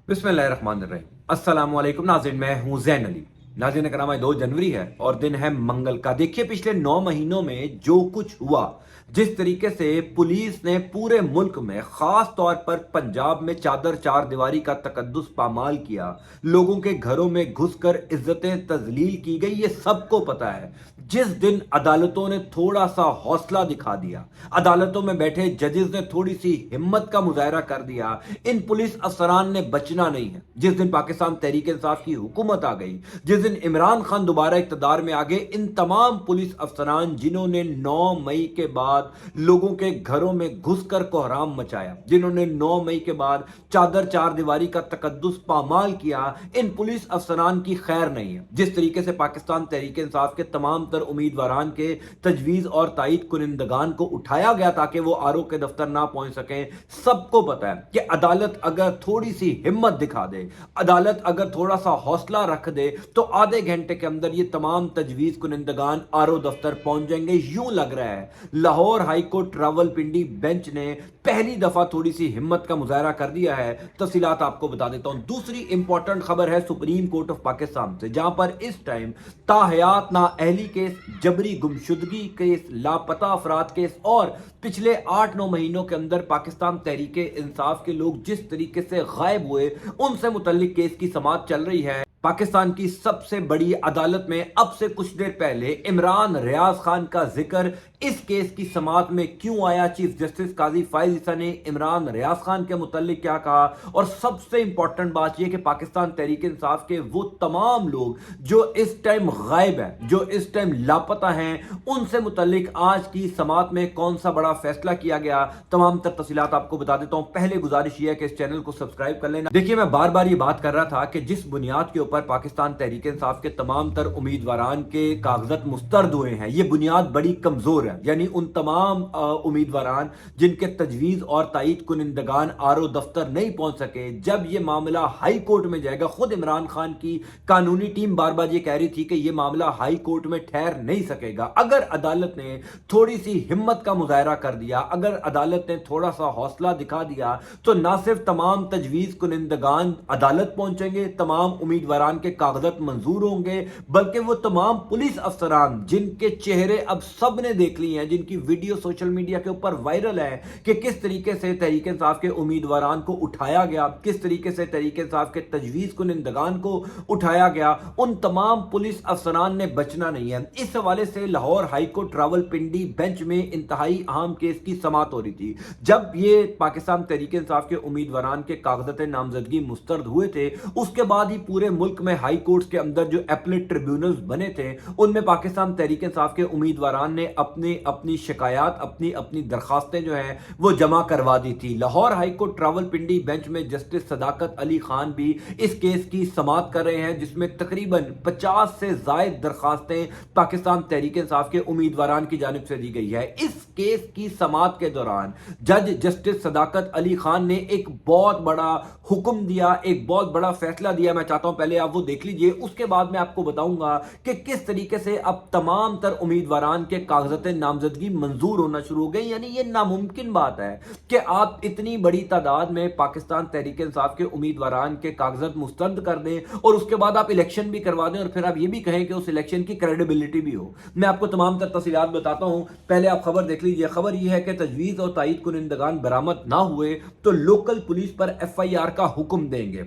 बिस्मिल्लाहिर्रहमानिर्रहीम। अस्सलामुअलैकुम नाज़रीन, मैं हूं ज़ैन अली। नाज़रीन कराम, आज 2 जनवरी है और दिन है मंगल का। देखिए, पिछले 9 महीनों में जो कुछ हुआ, जिस तरीके से पुलिस ने पूरे मुल्क में खास तौर पर पंजाब में चादर चार दीवारी का तकद्दुस पामाल किया, लोगों के घरों में घुसकर इज्जतें तजलील की गई, ये सबको पता है। जिस दिन अदालतों ने थोड़ा सा हौसला दिखा दिया, अदालतों में बैठे जजेस ने थोड़ी सी हिम्मत का मुजाहरा कर दिया, इन पुलिस अफसरान ने बचना नहीं है। जिस दिन पाकिस्तान तहरीक इंसाफ की हुकूमत आ गई, जिस दिन इमरान खान दोबारा इक्तदार में आ गए, इन तमाम पुलिस अफसरान जिन्होंने 9 मई के बाद लोगों के घरों में घुसकर कोहराम मचाया, जिन्होंने 9 मई के बाद चादर चार दीवारी का तकद्दुस पामाल किया, इन पुलिस अफसरान की खैर नहीं है। जिस तरीके से पाकिस्तान तहरीक इंसाफ के तमाम उम्मीदवारान के तजवीज और तायद कुनिंदगान को उठाया गया ताकि वो आरओ के दफ्तर ना पहुंच सके, सबको पता है कि अदालत अगर थोड़ी सी हिम्मत दिखा दे, अदालत अगर थोड़ा सा हौसला रख दे, तो आधे घंटे के अंदर ये तमाम तजवीज कुनिंदगान आरओ दफ्तर पहुंच जाएंगे। यूं लग रहा है लाहौर हाईकोर्ट रावलपिंडी बेंच ने पहली दफा थोड़ी सी हिम्मत का मुजाहरा कर दिया है। तफसीलात आपको बता देता हूं। दूसरी इंपॉर्टेंट खबर है सुप्रीम कोर्ट ऑफ पाकिस्तान से, जहां पर इस टाइम ताहयात नाअहली केस, जबरी गुमशुदगी केस, लापता अफराद केस और पिछले 8-9 महीनों के अंदर पाकिस्तान तहरीक इंसाफ के लोग जिस तरीके से गायब हुए, उनसे मुतल्लिक केस की समाअत चल रही है। पाकिस्तान की सबसे बड़ी अदालत में अब से कुछ देर पहले इमरान रियाज खान का जिक्र इस केस की समाअत में क्यों आया, चीफ जस्टिस काजी फाइज ईसा ने इमरान रियाज खान के मुतल्लिक क्या कहा, और सबसे इंपॉर्टेंट बात यह कि पाकिस्तान तहरीक इंसाफ के वो तमाम लोग जो इस टाइम गायब हैं, जो इस टाइम लापता हैं, उनसे मुतल्लिक आज की समाअत में कौन सा बड़ा फैसला किया गया, तमाम तफसीलात आपको बता देता हूं। पहले गुजारिश यह है कि इस चैनल को सब्सक्राइब कर लेना। देखिए, मैं बार बार ये बात कर रहा था कि जिस बुनियाद के ऊपर पाकिस्तान तहरीक इंसाफ के तमाम उम्मीदवारान के कागजात मुस्तरद हुए हैं, ये बुनियाद बड़ी कमजोर है। यानी उन तमाम उम्मीदवारान जिनके तजवीज और तायद कुनिंदगान आरओ दफ्तर नहीं पहुंच सके, जब ये मामला हाई कोर्ट में जाएगा, खुद इमरान खान की कानूनी टीम बार बार ये कह रही थी कि ये मामला हाई कोर्ट में ठहर नहीं सकेगा। अगर अदालत ने थोड़ी सी हिम्मत का मुजाहरा कर दिया, अगर अदालत ने थोड़ा सा हौसला दिखा दिया, तो ना सिर्फ तमाम तजवीज कुनिंदगान अदालत पहुंचेंगे, तमाम उम्मीदवारान के कागजात मंजूर होंगे, बल्कि वो तमाम पुलिस अफसरान जिनके चेहरे अब सब ने देख लिए हैं, जिनकी वीडियो सोशल मीडिया के ऊपर वायरल है कि किस तरीके से तहरीक इंसाफ के उम्मीदवारान को उठाया गया, किस तरीके से तहरीक इंसाफ के तजवीज कुनिंदगान को उठाया गया, उन तमाम पुलिस अफसरान ने बचना नहीं है। इस हवाले से लाहौर हाईकोर्ट रावलपिंडी बेंच में इंतहाई अहम केस की समाअत हो रही थी। जब ये पाकिस्तान तहरीक इंसाफ के उम्मीदवारान के कागजात नामजदगी मुस्तरद हुए थे, उसके बाद ही पूरे मुल्क में हाई कोर्ट्स के अंदर जो एपलेट ट्रिब्यूनल्स बने थे, उनमें पाकिस्तान तहरीक इंसाफ के उम्मीदवारान ने अपनी अपनी शिकायत, अपनी अपनी दरखास्तें जो हैं वो जमा करवा दी थी। लाहौर हाईकोर्ट रावलपिंडी बेंच में जस्टिस सदाकत अली खान भी इस केस की समाअत कर रहे हैं, जिसमें तकरीबन 50 से ज्यादा दरखास्तें पाकिस्तान तहरीक इंसाफ के उम्मीदवारान की जानिब से दी गई है। इस केस की समाअत के दौरान जज जस्टिस सदाकत अली खान ने एक बहुत बड़ा हुक्म दिया, एक बहुत बड़ा फैसला दिया। मैं चाहता हूं पहले आप वो देख लीजिए, उसके बाद मैं आपको बताऊंगा कि किस तरीके से अब तमाम तर उम्मीदवारान के कागजात नामजदगी मंजूर होना शुरू हो गए। यानी ये नामुमकिन बात है कि आप इतनी बड़ी तादाद में पाकिस्तान तहरीक इंसाफ के उम्मीदवारान के कागजात मुस्तरद कर दें और उसके बाद आप इलेक्शन भी करवा दें और फिर आप ये भी कहें कि उस इलेक्शन की क्रेडिबिलिटी भी हो। मैं आपको तमाम तर तफसीलात बताता हूं, पहले आप खबर देख लीजिए। खबर यह है कि तजवीज और तायद कुनिंदगान बरामद ना हुए तो लोकल पुलिस पर एफआईआर का हुक्म देंगे,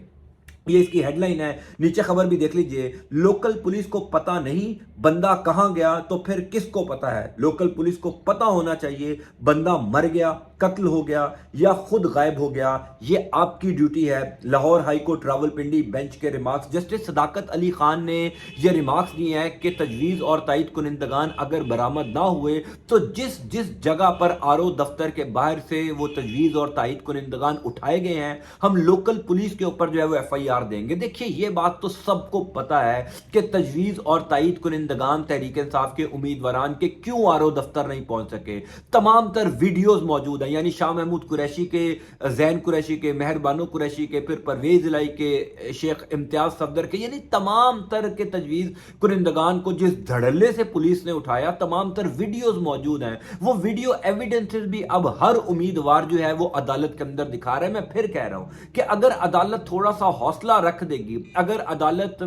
ये इसकी हेडलाइन है। नीचे खबर भी देख लीजिए। लोकल पुलिस को पता नहीं बंदा कहां गया तो फिर किसको पता है। लोकल पुलिस को पता होना चाहिए बंदा मर गया, कत्ल हो गया या खुद गायब हो गया, ये आपकी ड्यूटी है। लाहौर हाईकोर्ट रावलपिंडी बेंच के रिमार्क्स, जस्टिस सदाकत अली खान ने ये रिमार्क्स दिए हैं कि तजवीज और तायद कुनिंदगान अगर बरामद ना हुए तो जिस जिस जगह पर आरओ दफ्तर के बाहर से वो तजवीज और तायद कुनिंदगान उठाए गए हैं, हम लोकल पुलिस के ऊपर जो है वो एफआईआर देंगे। देखिए, ये बात तो सबको पता है कि तजवीज और तायद कुनिंदगान तहरीक इंसाफ के उम्मीदवारान के क्यों आरओ दफ्तर नहीं पहुंच सके। तमाम तर वीडियोस मौजूद हैं। हैं, यानी शाह महमूद कुरैशी के, जैन कुरैशी के, मेहर बानो कुरैशी के, फिर परवेज इलाई के, शेख इम्तियाज सफदर के, यानी तमाम तरह के तजवीज़ कुरिंदगान को जिस धड़ल्ले से पुलिस ने उठाया, तमाम तर वीडियोस मौजूद हैं। वो वीडियो एविडेंसेस भी अब हर उम्मीदवार जो है वो अदालत के अंदर दिखा रहा है। मैं फिर कह रहा हूं कि अगर अदालत थोड़ा सा हौसला रख देगी, अगर अदालत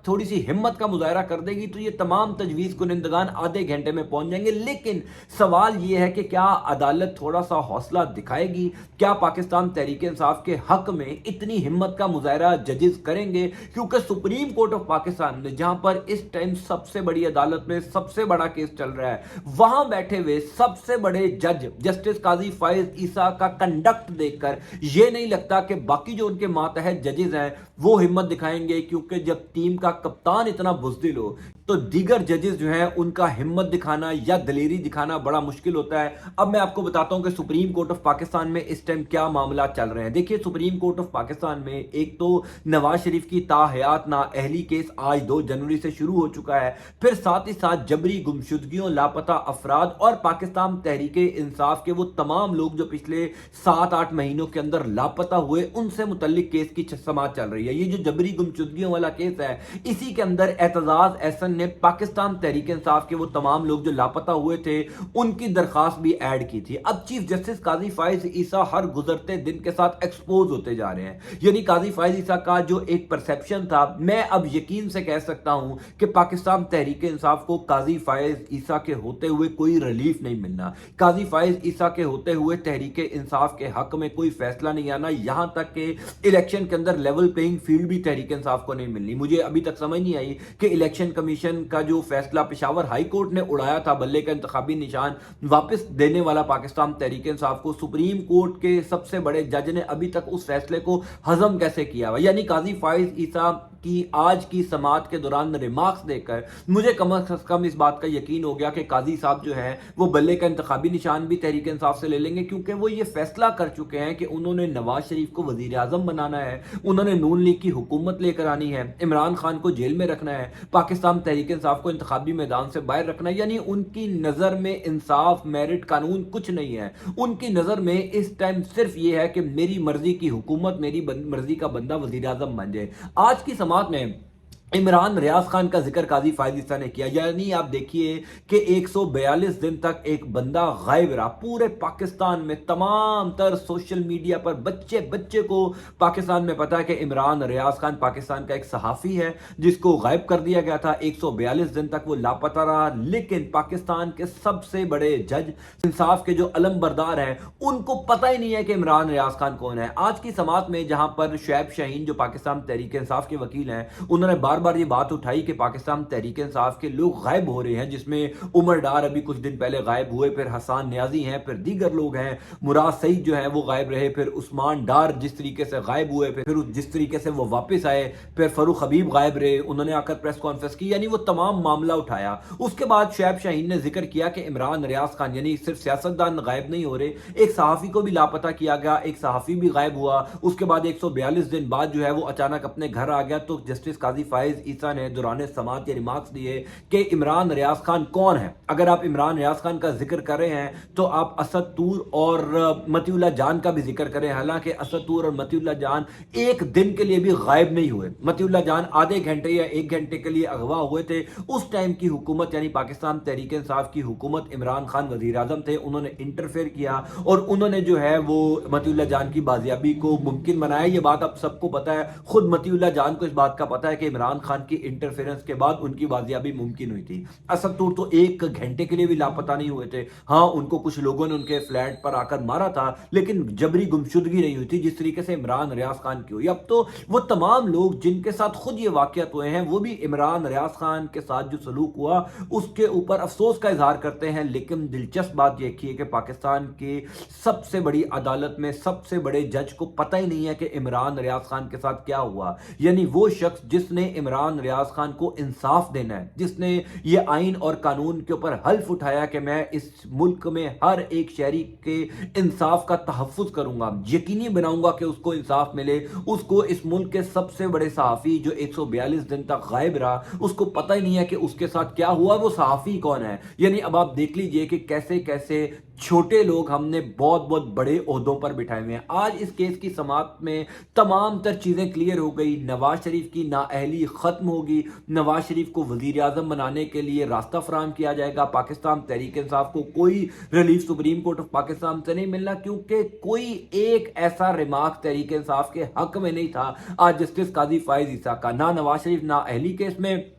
थोड़ी सी हिम्मत का मुजाहरा कर देगी, तो ये तमाम तजवीज़ कुरिंदगान आधे घंटे में पहुंच जाएंगे। लेकिन सवाल ये है कि क्या अदालत थोड़ा सा हौसला दिखाएगी? क्या पाकिस्तान तहरीक इंसाफ के हक में इतनी हिम्मत का मुजाहरा जजेस करेंगे? क्योंकि सुप्रीम कोर्ट ऑफ पाकिस्तान में, जहां पर इस टाइम सबसे बड़ी अदालत में सबसे बड़ा केस चल रहा है, वहां बैठे हुए सबसे बड़े जज जस्टिस काजी फाइज ईसा का कंडक्ट देखकर यह नहीं लगता कि बाकी जो उनके मातहत जजेस हैं वो हिम्मत दिखाएंगे। क्योंकि जब टीम का कप्तान इतना बुज़दिल हो तो दीगर जजेस जो हैं उनका हिम्मत दिखाना या दलेरी दिखाना बड़ा मुश्किल होता है। अब मैं आपको बताता हूं कि सुप्रीम कोर्ट ऑफ पाकिस्तान में इस टाइम क्या मामला चल रहे हैं। देखिए, सुप्रीम कोर्ट ऑफ पाकिस्तान में एक तो नवाज शरीफ की ताहयात नाअहली केस आज 2 जनवरी से शुरू हो चुका है, फिर साथ ही साथ जबरी गुमशुदगियों, लापता अफराद और पाकिस्तान तहरीक इंसाफ के वो तमाम लोग जो पिछले 7-8 महीनों के अंदर लापता हुए, उनसे मुतल्लिक केस की समात चल रही है। ये जो जबरी गुमशुदगियों वाला केस है, इसी के अंदर एतजाज एहसन ने पाकिस्तान तहरीक इंसाफ के वो तमाम लोग जो लापता हुए थे उनकी दरखास्त भी ऐड की थी। अब चीफ जस्टिस काजी फाइज ईसा हर गुजरते दिन के साथ एक्सपोज होते जा रहे हैं। यानी काजी फाइज ईसा का जो एक परसेप्शन था, मैं अब यकीन से कह सकता हूं कि पाकिस्तान तहरीक इंसाफ को काजी फाइज ईसा के होते हुए कोई रिलीफ नहीं मिलना, काजी फाइज ईसा के होते हुए तहरीक इंसाफ के हक में कोई फैसला नहीं आना, यहां तक कि इलेक्शन के अंदर लेवल प्लेइंग फील्ड भी तहरीक इंसाफ को नहीं मिलनी। मुझे अभी तक समझ नहीं आई कि इलेक्शन कमीशन का जो फैसला पेशावर हाई कोर्ट ने उड़ाया था, बल्ले का इंतखाबी निशान वापस देने वाला पाकिस्तान तहरीक इंसाफ को, सुप्रीम कोर्ट के सबसे बड़े जज ने अभी तक उस फैसले को हजम कैसे किया हुआ। यानी काजी फाइज ईसा की आज की समात के दौरान रिमार्क्स देखकर मुझे कम से कम इस बात का यकीन हो गया कि काजी साहब जो है वो बल्ले का इंतखाबी निशान भी तहरीक इंसाफ से ले लेंगे, क्योंकि वो ये फैसला कर चुके हैं कि उन्होंने नवाज शरीफ को वजीर आजम बनाना है, उन्होंने नून लीग की हुकूमत लेकर आनी है, इमरान खान को जेल में रखना है, पाकिस्तान तहरीक इंसाफ को इंतखाबी मैदान से बाहर रखना है। यानी उनकी नजर में इंसाफ, मेरिट, कानून कुछ नहीं है। उनकी नजर में इस टाइम सिर्फ ये है कि मेरी मर्जी की हुकूमत, मेरी मर्जी का बंदा वजीर आजम बन जाए। आज की समात में इमरान रियाज खान का जिक्र काजी फाइज ईसा ने किया। यानी आप देखिए कि 142 दिन तक एक बंदा गायब रहा पूरे पाकिस्तान में, तमाम तर सोशल मीडिया पर बच्चे बच्चे को पाकिस्तान में पता है कि इमरान रियाज खान पाकिस्तान का एक सहाफ़ी है जिसको गायब कर दिया गया था। 142 दिन तक वो लापता रहा, लेकिन पाकिस्तान के सबसे बड़े जज इंसाफ के जो अलम बरदार हैं उनको पता ही नहीं है कि इमरान रियाज खान कौन है। आज की समात में जहां पर शुएब शाहीन जो पाकिस्तान तहरीक इंसाफ के वकील हैं, उन्होंने बार बार ये बात उठाई कि पाकिस्तान तहरीक इंसाफ के लोग गायब हो रहे हैं, जिसमें उमर डार अभी कुछ दिन पहले गायब हुए, फिर हसान न्याजी हैं, फिर दीगर लोग हैं, मुराद सईद जो है वो गायब रहे, फिर उस्मान डार जिस तरीके से गायब हुए, फिर जिस तरीके से वो वापस आए, फिर फरूख हबीब गायब रहे, उन्होंने आकर प्रेस कॉन्फ्रेंस की, यानी वो तमाम मामला उठाया। उसके बाद शुएब शाहीन ने जिक्र किया कि इमरान रियाज खान, यानी सिर्फ सियासतदान गायब नहीं हो रहे, एक सहाफ़ी को भी लापता किया गया, एक सहाफ़ी भी गायब हुआ। उसके बाद 142 दिन बाद जो है वो अचानक अपने घर आ गया। तो जस्टिस काजी फाइज ईसा ने दौरान समात ये रिमार्क्स दिए कि इमरान रियाज खान कौन है। अगर आप इमरान रियाज खान का जिक्र कर रहे हैं तो आप असद तूर और मतीउल्लाह जान का भी जिक्र करें। हालांकि असद तूर और मतीउल्लाह जान एक दिन के लिए भी गायब नहीं हुए। मतीउल्लाह जान आधे घंटे या 1 घंटे के लिए अगवा हुए थे। उस टाइम की हुकूमत यानी पाकिस्तान तहरीक इंसाफ की हुकूमत, इमरान खान वजीर आजम थे, उन्होंने इंटरफेयर किया और उन्होंने जो है वो मतीउल्लाह जान की बाजियाबी को मुमकिन बनाया। ये बात अब सबको पता है, खुद मतीउल्लाह जान को इस बात का पता है कि इमरान खान की इंटरफेरेंस के बाद उनकी बाजियाबी मुमकिन हुई थी। असद तूर तो 1 घंटे के लिए भी लापता नहीं हुए थे। हाँ, उनको कुछ लोगों ने उनके फ्लैट पर आकर मारा था, लेकिन जबरी गुमशुदगी नहीं हुई थी जिस तरीके से इमरान रियाज खान की हुई। अब तो वो तमाम लोग जिनके साथ खुद ये वाकयात हुए हैं वो भी इमरान रियाज खान के साथ जो सलूक हुआ उसके ऊपर अफसोस का इजहार करते हैं। लेकिन दिलचस्प बात यह है कि पाकिस्तान के सबसे बड़ी अदालत में सबसे बड़े जज को पता ही नहीं है कि इमरान रियाज खान के साथ क्या हुआ। यानी वो शख्स जिसने इमरान रियाज खान को इंसाफ देना है, जिसने ये आइन और कानून के ऊपर हल्फ उठाया कि मैं इस मुल्क में हर एक शहरी के इंसाफ का तहफ़्फ़ुज़ करूंगा, यकीनी बनाऊंगा कि उसको इंसाफ मिले। उसको इस मुल्क के सबसे बड़े सहाफ़ी जो 142 दिन तक गायब रहा, उसको पता ही नहीं है कि उसके साथ क्या हुआ, वो सहाफ़ी कौन है। यानी अब आप देख लीजिए कि कैसे कैसे छोटे लोग हमने बहुत बहुत बड़े ओहदों पर बिठाए हुए हैं। आज इस केस की समाअत में तमाम तर चीज़ें क्लियर हो गई। नवाज शरीफ की नाअहली ख़त्म होगी, नवाज शरीफ को वज़ीर आज़म बनाने के लिए रास्ता फराहम किया जाएगा। पाकिस्तान तहरीक इंसाफ को कोई relief supreme court of Pakistan से नहीं मिलना, क्योंकि कोई एक ऐसा रिमार्क तहरीक इंसाफ के हक में नहीं था आज जस्टिस काजी फायज ईसा का। ना नवाज शरीफ नाअहली केस में,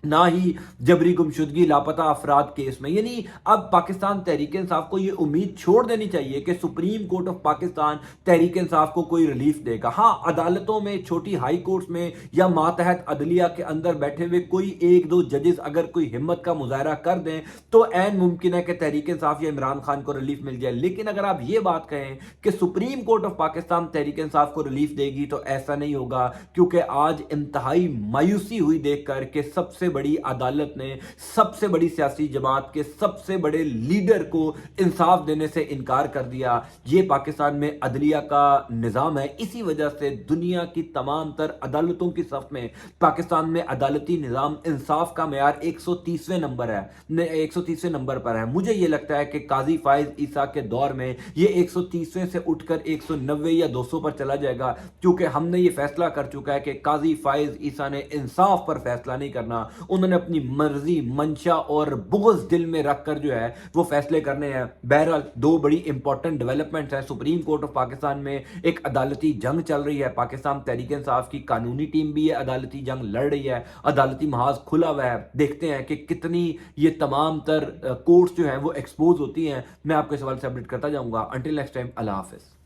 ना ही जबरी गुमशुदगी लापता अफराद केस में। यानी अब पाकिस्तान तहरीक इंसाफ को ये उम्मीद छोड़ देनी चाहिए कि supreme court of Pakistan Tehreek Insaf को कोई रिलीफ देगा। हाँ, अदालतों में, छोटी हाई कोर्ट्स में या मातहत अदलिया के अंदर बैठे हुए कोई एक दो जजेस अगर कोई हिम्मत का मुजाहरा कर दें तो ऐन मुमकिन है कि तहरीक इंसाफ या इमरान खान को रिलीफ मिल जाए। लेकिन अगर आप ये बात कहें कि supreme court of Pakistan Tehreek Insaf को रिलीफ देगी तो ऐसा नहीं होगा, क्योंकि आज इंतहाई मायूसी हुई देखकर कि सबसे बड़ी अदालत ने सबसे बड़ी सियासी जमात के सबसे बड़े लीडर को इंसाफ देने से इनकार कर दिया। ये पाकिस्तान में अदलिया का निजाम है। इसी वजह से दुनिया की तमाम तर अदालतों की सफ में पाकिस्तान में अदालती निजाम इंसाफ का मेयार 130वें नंबर है, 130वें नंबर पर है। मुझे ये लगता है कि काजी फायज ईसा के दौर में ये 130वें से उठकर 190 या 200 पर चला जाएगा, क्योंकि हमने ये फैसला कर चुका है कि काजी फायज ईसा ने इंसाफ पर फैसला नहीं करना। उन्होंने अपनी मर्जी, मंशा और बुग़्ज़ दिल में रखकर जो है वो फैसले करने हैं। बहरहाल दो बड़ी इंपॉर्टेंट डेवलपमेंट्स हैं। सुप्रीम कोर्ट ऑफ पाकिस्तान में एक अदालती जंग चल रही है। पाकिस्तान तहरीक इंसाफ की कानूनी टीम भी है अदालती जंग लड़ रही है। अदालती महाज खुला हुआ है। देखते हैं कि कितनी ये तमाम तर कोर्ट्स जो हैं वो एक्सपोज होती हैं। मैं आपके सवाल से अपडेट करता जाऊंगा। अंटिल नेक्स्ट टाइम, अल्लाह हाफिज़।